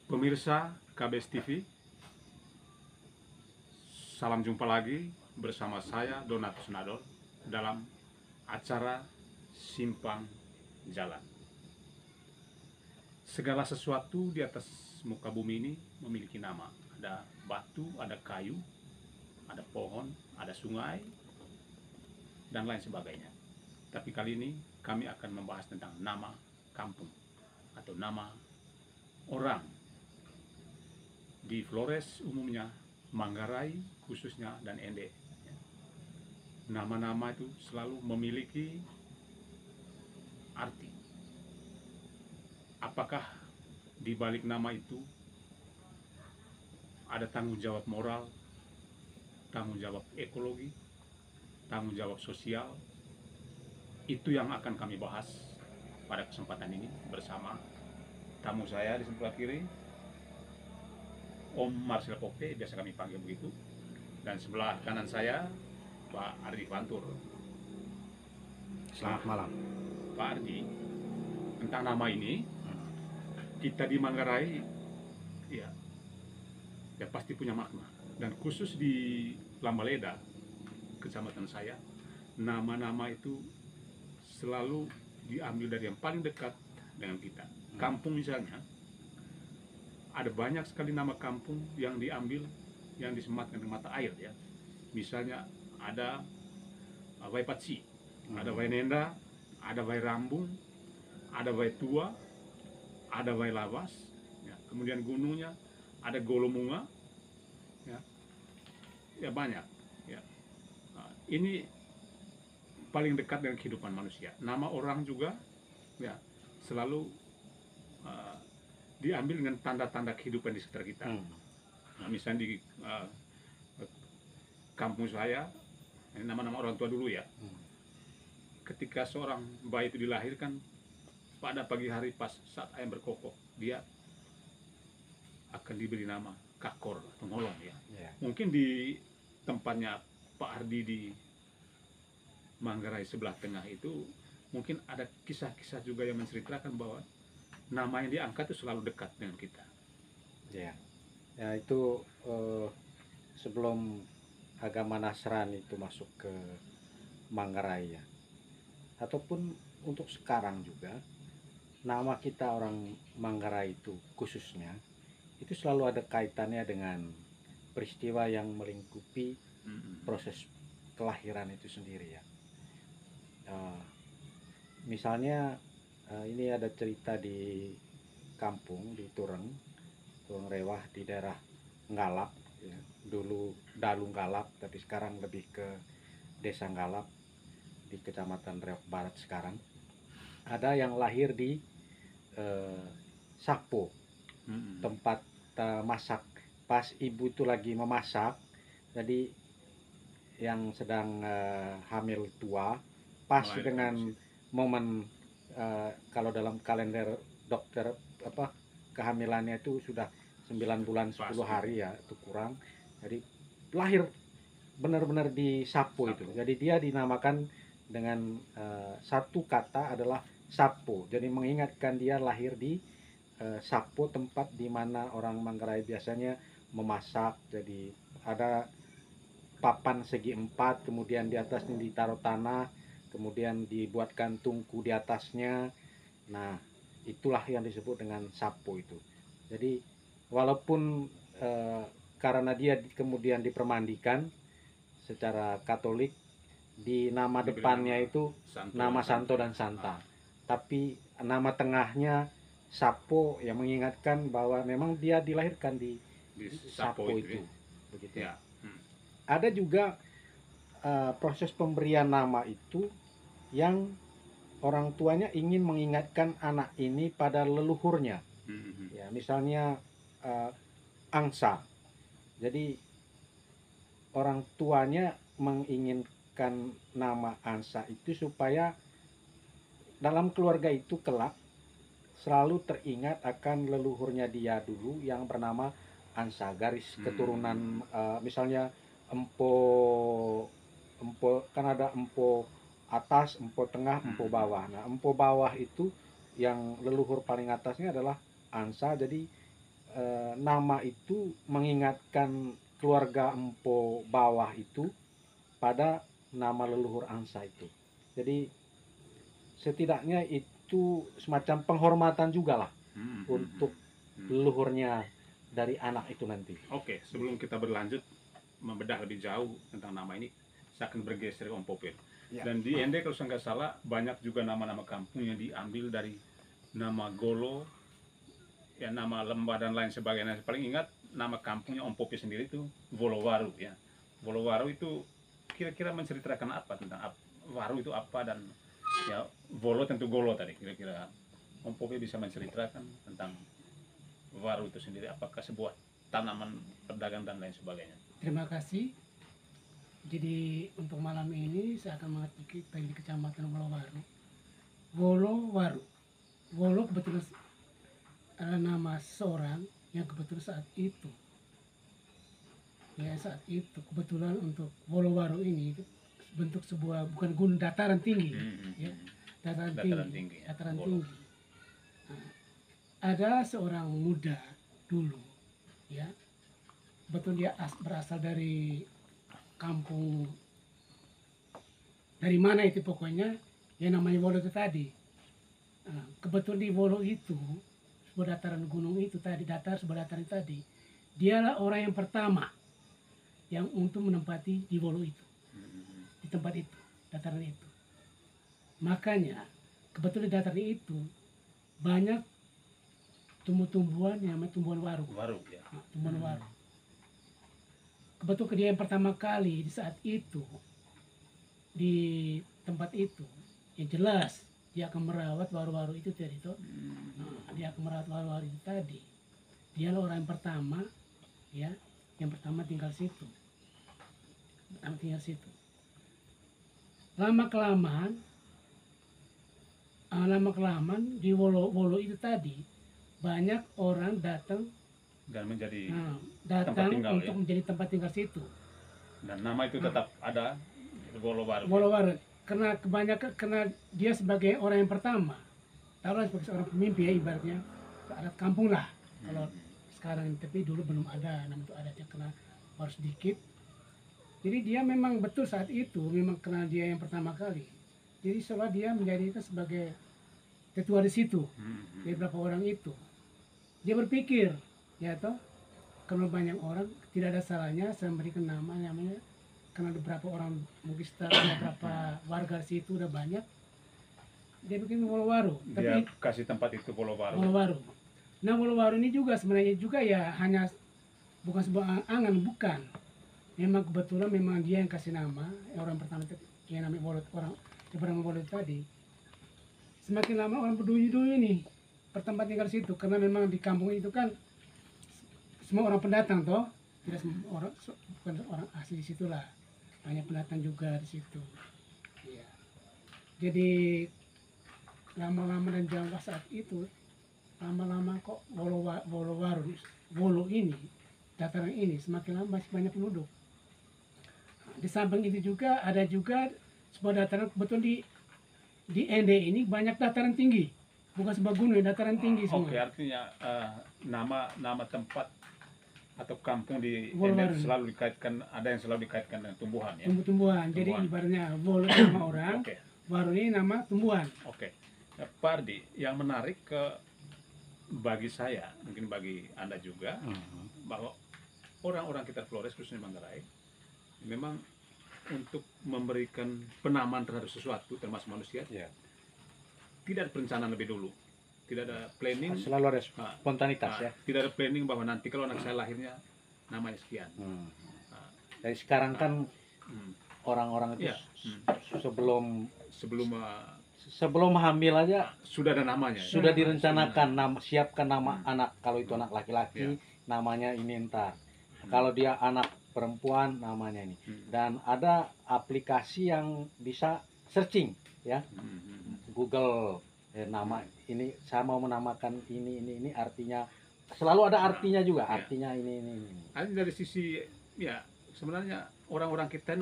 Pemirsa KBS TV, salam jumpa lagi bersama saya Donatus Nadol dalam acara Simpang Jalan. Segala sesuatu di atas muka bumi ini memiliki nama. Ada batu, ada kayu, ada pohon, ada sungai, dan lain sebagainya. Tapi kali ini kami akan membahas tentang nama kampung atau nama orang di Flores umumnya, Manggarai khususnya, dan Ende. Nama-nama itu selalu memiliki arti. Apakah di balik nama itu ada tanggung jawab moral, tanggung jawab ekologi, tanggung jawab sosial? Itu yang akan kami bahas pada kesempatan ini bersama tamu saya di sebelah kiri, Om Marcel Pope, biasa kami panggil begitu, dan sebelah kanan saya Pak Ardi Fantur. Selamat malam. Pak Ardi, tentang nama ini, kita di Manggarai ya pasti punya makna, dan khusus di Lambaleda, kecamatan saya, nama-nama itu selalu diambil dari yang paling dekat dengan kita. Kampung misalnya, ada banyak sekali nama kampung yang diambil, yang disematkan di mata air ya. Misalnya ada Wai Patsi, ada Wai Nenda, ada Wai Rambung, ada Wai Tua, ada Wai Lawas ya. Kemudian gunungnya ada Golomunga ya banyak ya. Nah, ini paling dekat dengan kehidupan manusia. Nama orang juga ya selalu diambil dengan tanda-tanda kehidupan di sekitar kita. Nah, misalnya di kampung saya, ini nama-nama orang tua dulu ya. Ketika seorang bayi itu dilahirkan, pada pagi hari pas saat ayam berkokok, dia akan diberi nama Kakor atau Ngolong ya. Mungkin di tempatnya Pak Ardi di Manggarai sebelah tengah itu, mungkin ada kisah-kisah juga yang menceritakan bahwa nama yang diangkat itu selalu dekat dengan kita. Ya itu sebelum agama Nasrani itu masuk ke Manggarai ya, ataupun untuk sekarang juga, nama kita orang Manggarai itu khususnya itu selalu ada kaitannya dengan peristiwa yang melingkupi proses kelahiran itu sendiri ya. Misalnya ini ada cerita di kampung di Tureng Rewah di daerah Ngalap ya. Dulu Dalung Galap, tapi sekarang lebih ke Desa Ngalap di Kecamatan Rewah Barat sekarang. Ada yang lahir di Sapo, tempat masak. Pas ibu itu lagi memasak, jadi yang sedang hamil tua, pas dengan momen kalau dalam kalender dokter kehamilannya itu sudah 9 bulan 10 hari ya, itu kurang. Jadi lahir benar-benar di Sapo itu. Jadi dia dinamakan dengan satu kata adalah Sapo. Jadi mengingatkan dia lahir di Sapo, tempat di mana orang Manggarai biasanya memasak. Jadi ada papan segi 4, kemudian di atasnya ditaruh tanah, kemudian dibuatkan tungku di atasnya. Nah, itulah yang disebut dengan Sapo itu. Jadi walaupun karena dia kemudian dipermandikan secara Katolik, di nama depannya itu nama Santo dan Santa, tapi nama tengahnya Sapo yang mengingatkan bahwa memang dia dilahirkan di Sapo itu. Begitu ya. Ada juga proses pemberian nama itu yang orang tuanya ingin mengingatkan anak ini pada leluhurnya. Ya, misalnya angsa. Jadi orang tuanya menginginkan nama angsa itu supaya dalam keluarga itu kelak selalu teringat akan leluhurnya dia dulu yang bernama angsa, garis keturunan. Misalnya empo kan ada empo atas, empo tengah, empo bawah. Nah, empo bawah itu yang leluhur paling atasnya adalah angsa. Jadi nama itu mengingatkan keluarga Empo bawah itu pada nama leluhur angsa itu. Jadi setidaknya itu semacam penghormatan juga lah untuk leluhurnya dari anak itu nanti. Oke, sebelum kita berlanjut membedah lebih jauh tentang nama ini, saya akan bergeser ke Om Popir. Ya. Dan di ND kalau saya nggak salah banyak juga nama-nama kampung yang diambil dari nama Golo, ya nama lembah dan lain sebagainya. Paling ingat nama kampungnya Om Popir sendiri itu Wolowaru ya. Wolowaru itu kira-kira menceritakan apa tentang waru itu apa, dan ya Wolo tentu Golo tadi. Kira-kira Om Popir bisa menceritakan tentang waru itu sendiri, apakah sebuah tanaman pedagang dan lain sebagainya. Terima kasih. Jadi untuk malam ini saya akan mengatakan kita di Kecamatan Wolowaru. Wolowaru. Wolo kebetulan adalah nama seorang yang kebetulan saat itu. Ya saat itu kebetulan untuk Wolowaru ini bentuk sebuah bukan gunung, dataran tinggi, ya dataran tinggi. Dataran tinggi. Nah, ada seorang muda dulu, ya betul dia berasal dari kampung, dari mana itu pokoknya yang namanya Wolo itu tadi. Nah, kebetulan di Wolo itu sebuah dataran gunung itu tadi, sebuah dataran itu tadi, dialah orang yang pertama yang untuk menempati di Wolo itu, di tempat itu, dataran itu. Makanya kebetulan di dataran itu banyak tumbuh-tumbuhan yang namanya tumbuhan waru. Waru ya. Nah, tumbuhan waru. Kebetulan dia yang pertama kali di saat itu di tempat itu, yang jelas dia akan merawat waru-waru itu tadi itu. Nah, dia akan merawat waru-waru itu tadi. Dia orang yang pertama, ya, yang pertama tinggal situ. Lama kelamaan di Wolo itu tadi banyak orang datang Dan menjadi datang tinggal, untuk ya? menjadi tempat tinggal situ. Dan nama itu tetap ada, Wolowaru. Wolowaru karena kebanyakan karena dia sebagai orang yang pertama, taruhlah sebagai seorang pemimpin ya, ibaratnya adat kampung lah. Kalau sekarang, tapi dulu belum ada nama itu adatnya, karena baru sedikit. Jadi dia memang betul saat itu memang karena dia yang pertama kali. Jadi seolah dia menjadikan sebagai ketua di situ dari beberapa orang itu. Dia berpikir, ya toh, karena banyak orang tidak ada salahnya saya memberikan namanya, karena beberapa orang mungkin setelah beberapa warga di situ udah banyak, dia bikin Wolowaru. Dia Tapi kasih tempat itu Wolowaru. Wolowaru. Nah Wolowaru ini juga sebenarnya juga ya hanya bukan sebuah angan, bukan. Memang kebetulan memang dia yang kasih nama, orang pertama yang namanya Wolo, orang yang bernama Wolo tadi. Semakin lama orang berduyun-duyun nih bertempat tinggal situ, karena memang di kampung itu kan semua orang pendatang toh, tidak semua orang, bukan orang asli di situlah, hanya pendatang juga di situ. Ya. Jadi lama-lama dan jangka saat itu, lama-lama kok Wolowaru, Wolo ini, dataran ini semakin lama masih banyak penduduk. Di samping itu juga ada juga sebuah dataran, betul di ND ini banyak dataran tinggi, bukan sebuah gunung, dataran tinggi semua. Oke, artinya nama tempat atau kampung di Wolowaru ND selalu dikaitkan, ada yang selalu dikaitkan dengan tumbuhan ya. Tumbuhan. Jadi ibaratnya Wolo nama orang, Oke. Waru ini nama tumbuhan. Oke. Nah, Pak Ardi, yang menarik bagi saya, mungkin bagi Anda juga, bahwa orang-orang kita Flores khususnya Manggarai memang untuk memberikan penamaan terhadap sesuatu termasuk manusia, Ya. tidak ada perencanaan lebih dulu, tidak ada planning, Selalu ada spontanitas ya. tidak ada planning bahwa nanti kalau anak saya lahirnya namanya sekian. Dari sekarang kan orang-orang itu Ya. sebelum hamil aja Sudah ada namanya. sudah direncanakan, siapkan nama anak. Kalau itu anak laki-laki, namanya ini ntar. Kalau dia anak perempuan, namanya ini. Dan ada aplikasi yang bisa searching ya, Google nama ini, saya mau menamakan ini artinya, selalu ada artinya juga, artinya ini. Dari sisi ya sebenarnya orang kita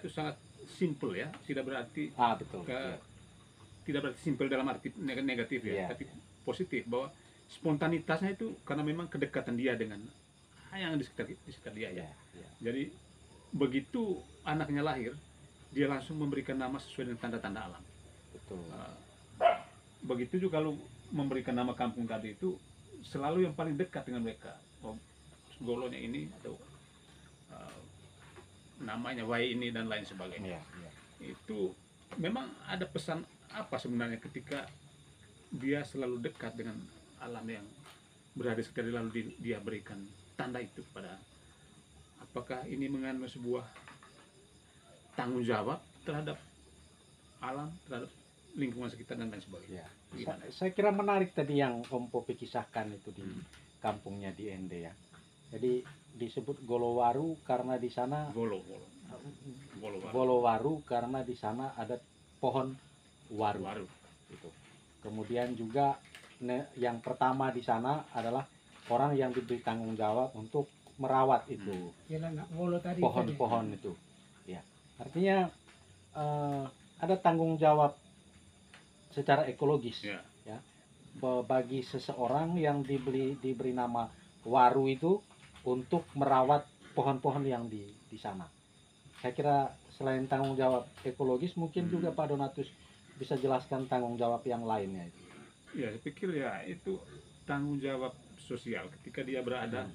itu sangat simple ya, tidak berarti Betul. tidak berarti simple dalam arti negatif ya, Iya. tapi positif, bahwa spontanitasnya itu karena memang kedekatan dia dengan yang di sekitar dia ya. Ya. Jadi begitu anaknya lahir, dia langsung memberikan nama sesuai dengan tanda-tanda alam. Betul. Begitu juga kalau memberikan nama kampung tadi itu selalu yang paling dekat dengan mereka. Oh, Golonya ini atau namanya Wai ini dan lain sebagainya. Ya, ya. Itu memang ada pesan apa sebenarnya ketika dia selalu dekat dengan alam yang berada sekitar dia, lalu dia berikan tanda itu kepada, apakah ini mengandung sebuah tanggung jawab terhadap alam, terhadap lingkungan sekitar dan lain sebagainya. Ya. Gimana? Saya kira menarik tadi yang Om Popi kisahkan itu di kampungnya di Ende ya. Jadi disebut Golowaru karena di sana Golo. Golowaru karena di sana ada pohon waru. Waru. Gitu. Kemudian juga yang pertama di sana adalah orang yang diberi tanggung jawab untuk merawat itu Yalah, nak wolo tadi. pohon-pohon itu. Ya, artinya ada tanggung jawab secara ekologis Ya. bagi seseorang yang diberi nama waru itu untuk merawat pohon-pohon yang di sana. Saya kira selain tanggung jawab ekologis, mungkin juga Pak Donatus bisa jelaskan tanggung jawab yang lainnya itu. Ya, saya pikir ya itu tanggung jawab sosial ketika dia berada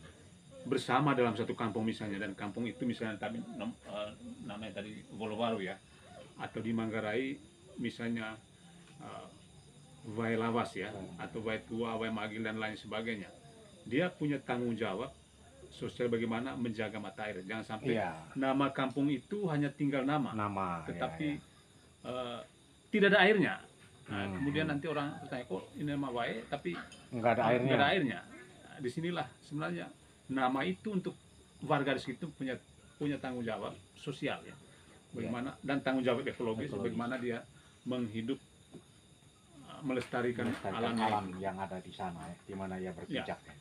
bersama dalam satu kampung misalnya, dan kampung itu misalnya tadi namanya tadi Golowaru ya, atau di Manggarai misalnya Wai Lawas ya, atau Wai Tua, Wai Magil dan lain sebagainya. Dia punya tanggung jawab sosial bagaimana menjaga mata air. Jangan sampai Iya, nama kampung itu hanya tinggal nama, tetapi ya. tidak ada airnya. Nah, kemudian nanti orang bertanya, kok ini nama Wai tapi Nggak ada airnya. nggak ada airnya. Nah, disinilah sebenarnya nama itu untuk warga di situ punya tanggung jawab sosial ya. Bagaimana dan tanggung jawab ekologis. Bagaimana dia menghidup, melestarikan alam yang ada di sana ya, di mana ia berpijak. Ya.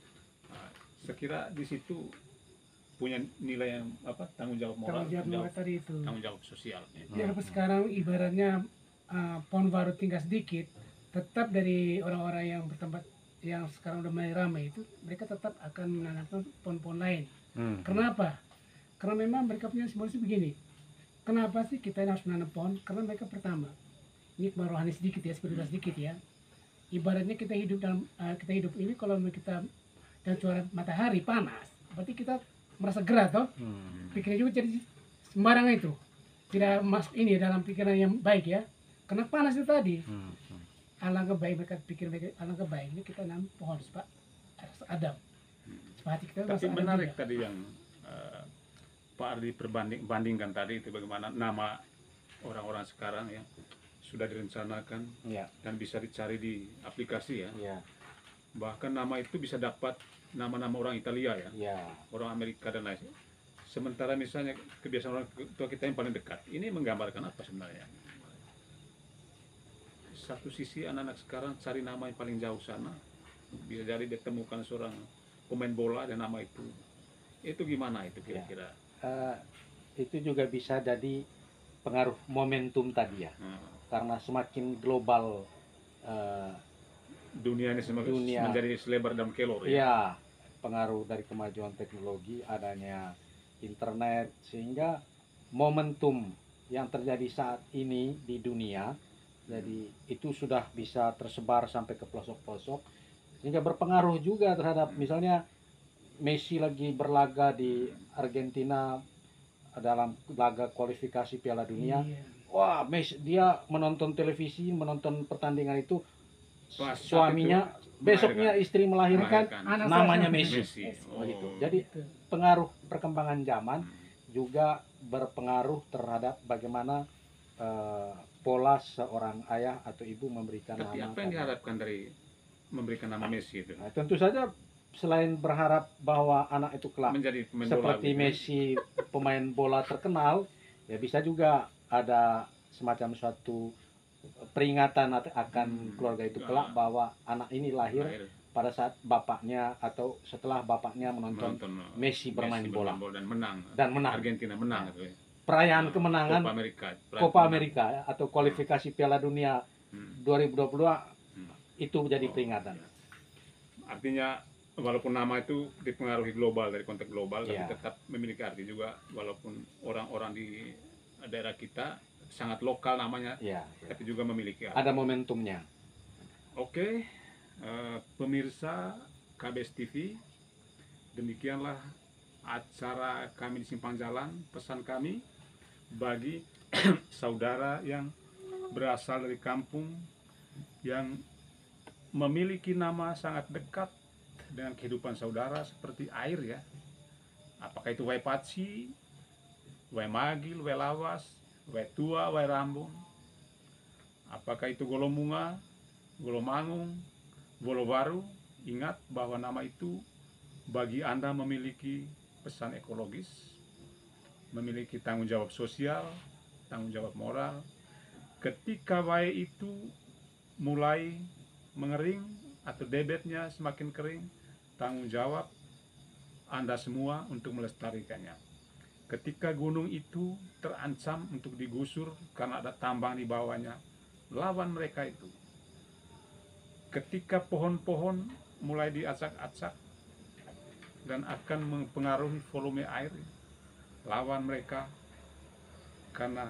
Saya kira di situ punya nilai yang tanggung jawab moral, Tanggung jawab tadi itu. tanggung jawab sosial. Ya, sekarang ibaratnya pohon baru tinggal sedikit, tetap dari orang-orang yang bertempat yang sekarang udah mulai ramai itu, mereka tetap akan menanamkan pohon-pohon lain. Kenapa? Karena memang mereka punya simbolis begini. Kenapa sih kita harus menanam pohon? Karena mereka pertama, ini rohani sedikit ya, spiritual sedikit ya. Ibaratnya kita hidup ini kalau kita dan cuaca matahari panas, berarti kita merasa gerah toh. Pikiran juga jadi sembarangan itu. Tidak masuk ini dalam pikiran yang baik ya. Karena panas itu tadi. Alangkah baik mereka pikir alangkah baiknya kita nanam pohon Pak. Adam. Hati kita Tapi merasa adem menarik juga. tadi yang Pak Ardi bandingkan tadi itu, bagaimana nama orang-orang sekarang ya sudah direncanakan Ya. dan bisa dicari di aplikasi ya. Ya. Bahkan nama itu bisa dapat nama-nama orang Italia ya, Ya. orang Amerika dan lain. Sementara misalnya kebiasaan orang tua kita yang paling dekat, ini menggambarkan apa sebenarnya? Satu sisi anak-anak sekarang cari nama yang paling jauh sana, bisa jadi ditemukan seorang pemain bola dan nama itu gimana itu kira-kira? Itu juga bisa jadi pengaruh momentum tadi ya, karena semakin global Dunia ini Dunia. menjadi selebar dan kelor ya. ya, pengaruh dari kemajuan teknologi, adanya internet, sehingga momentum yang terjadi saat ini di dunia, jadi itu sudah bisa tersebar sampai ke pelosok-pelosok, sehingga berpengaruh juga terhadap misalnya Messi lagi berlaga di Argentina dalam laga kualifikasi Piala Dunia. Iya. Wah, Messi, dia menonton televisi, menonton pertandingan itu, Pas suaminya saat itu besoknya istri melahirkan, Anak namanya saya. Messi. Messi. Begitu. Oh. Jadi Gitu. pengaruh perkembangan zaman juga berpengaruh terhadap bagaimana pola seorang ayah atau ibu memberikan Tapi nama. apa yang diharapkan dari memberikan nama Messi itu? Nah, tentu saja selain berharap bahwa anak itu kelak Menjadi pemain bola seperti gitu. Messi, pemain bola terkenal, ya bisa juga ada semacam suatu peringatan akan keluarga itu kelak bahwa anak ini lahir pada saat bapaknya atau setelah bapaknya menonton Messi bermain bola dan menang. dan menang. Argentina menang gitu ya. Perayaan kemenangan Copa Amerika ya, atau kualifikasi Piala Dunia 2022 itu menjadi peringatan. Artinya walaupun nama itu dipengaruhi global dari konteks global, Iya. tapi tetap memiliki arti juga. Walaupun orang-orang di daerah kita sangat lokal namanya, Iya. tapi juga memiliki arti. Ada momentumnya. Oke, pemirsa KBS TV, demikianlah acara kami di Simpang Jalan. Pesan kami bagi saudara yang berasal dari kampung yang memiliki nama sangat dekat dengan kehidupan saudara seperti air ya. Apakah itu Wai Patsi, Wai Magil, Wai Lawas, Wai Tua, Wai Rambung. Apakah itu Golomunga, Golomangung, Golobaru. Ingat bahwa nama itu bagi Anda memiliki pesan ekologis, memiliki tanggung jawab sosial, tanggung jawab moral. Ketika Wai itu mulai mengering atau debetnya semakin kering, tanggung jawab Anda semua untuk melestarikannya. Ketika gunung itu terancam untuk digusur karena ada tambang di bawahnya, lawan mereka itu. Ketika pohon-pohon mulai diacak-acak dan akan mempengaruhi volume air, lawan mereka, karena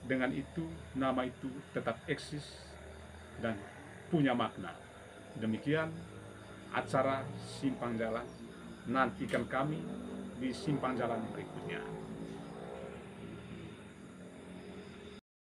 dengan itu nama itu tetap eksis dan punya makna. Demikian acara Simpang Jalan. Nantikan kami di Simpang Jalan berikutnya.